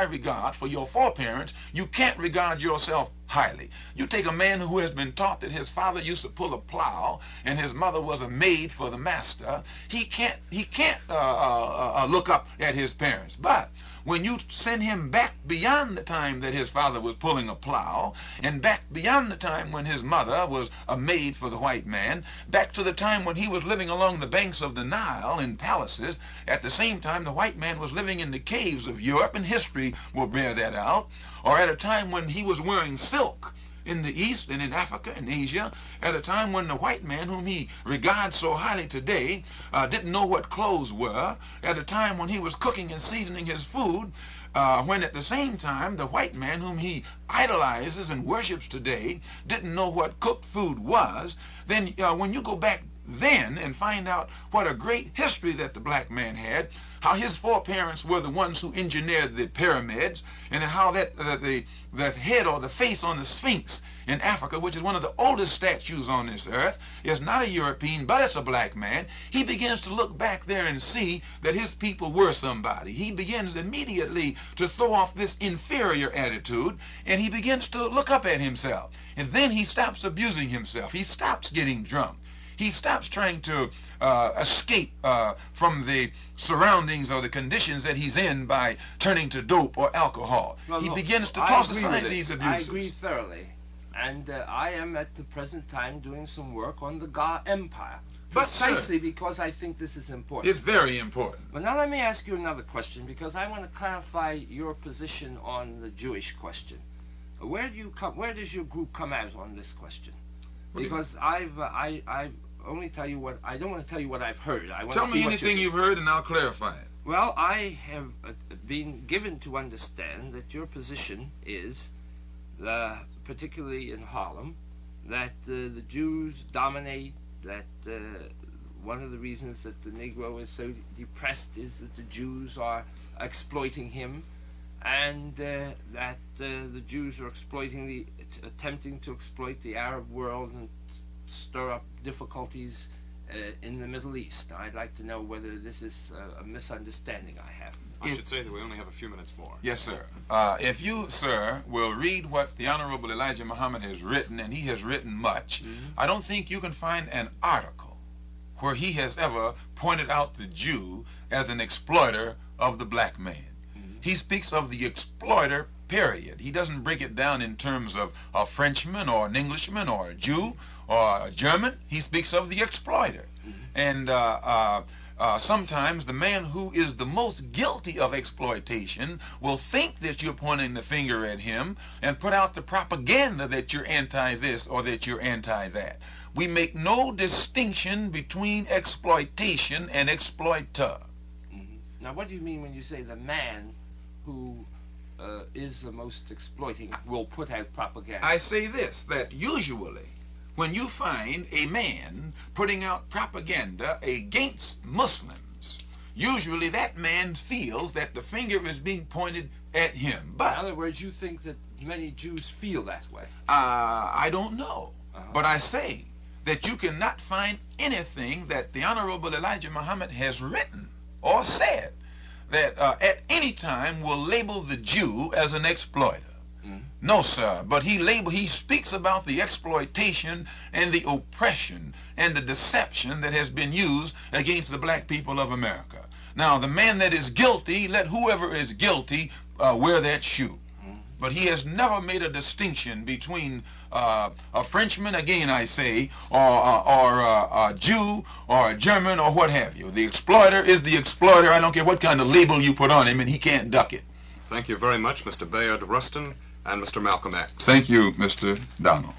regard for your foreparents, you can't regard yourself highly. You take a man who has been taught that his father used to pull a plow and his mother was a maid for the master. He can't look up at his parents. But when you send him back beyond the time that his father was pulling a plow, and back beyond the time when his mother was a maid for the white man, back to the time when he was living along the banks of the Nile in palaces, at the same time the white man was living in the caves of Europe, and history will bear that out, or at a time when he was wearing silk in the East and in Africa and Asia, at a time when the white man, whom he regards so highly today, didn't know what clothes were, at a time when he was cooking and seasoning his food, when at the same time the white man whom he idolizes and worships today didn't know what cooked food was, then when you go back then and find out what a great history that the black man had, how his foreparents were the ones who engineered the pyramids, and how that the head or the face on the Sphinx in Africa, which is one of the oldest statues on this earth, is not a European, but it's a black man. He begins to look back there and see that his people were somebody. He begins immediately to throw off this inferior attitude, and he begins to look up at himself. And then he stops abusing himself. He stops getting drunk. He stops trying to escape from the surroundings or the conditions that he's in by turning to dope or alcohol. Well, he look, begins to I toss agree aside with these this. abuses. I agree thoroughly. And I am at the present time doing some work on the Ga Empire. Precisely because I think this is important. It's very important. But now let me ask you another question, because I want to clarify your position on the Jewish question. Where does your group come out on this question? Because I only tell you what I don't want to tell you what I've heard. I want Tell to see me anything you've heard and I'll clarify it. Well, I have been given to understand that your position is, particularly in Harlem, that the Jews dominate, that one of the reasons that the Negro is so depressed is that the Jews are exploiting him, and that the Jews are attempting to exploit the Arab world and stir up difficulties in the Middle East. Now, I'd like to know whether this is a misunderstanding I have. I should say that we only have a few minutes more. Yes, sir. If you, sir, will read what the Honorable Elijah Muhammad has written, and he has written much, I don't think you can find an article where he has ever pointed out the Jew as an exploiter of the black man. He speaks of the exploiter, period. He doesn't break it down in terms of a Frenchman or an Englishman or a Jew or a German. He speaks of the exploiter. And sometimes the man who is the most guilty of exploitation will think that you're pointing the finger at him and put out the propaganda that you're anti-this or that you're anti-that. We make no distinction between exploitation and exploiter. Now, what do you mean when you say the man who is the most exploiting will put out propaganda? I say this, that usually when you find a man putting out propaganda against Muslims, usually that man feels that the finger is being pointed at him. But in other words, you think that many Jews feel that way? I don't know. But I say that you cannot find anything that the Honorable Elijah Muhammad has written or said that at any time will label the Jew as an exploiter. No, sir, but he speaks about the exploitation and the oppression and the deception that has been used against the black people of America. Now, the man that is guilty, let whoever is guilty wear that shoe. But he has never made a distinction between a Frenchman, again I say, or a Jew, or a German, or what have you. The exploiter is the exploiter. I don't care what kind of label you put on him, and he can't duck it. Thank you very much, Mr. Bayard Rustin and Mr. Malcolm X. Thank you, Mr. Donald.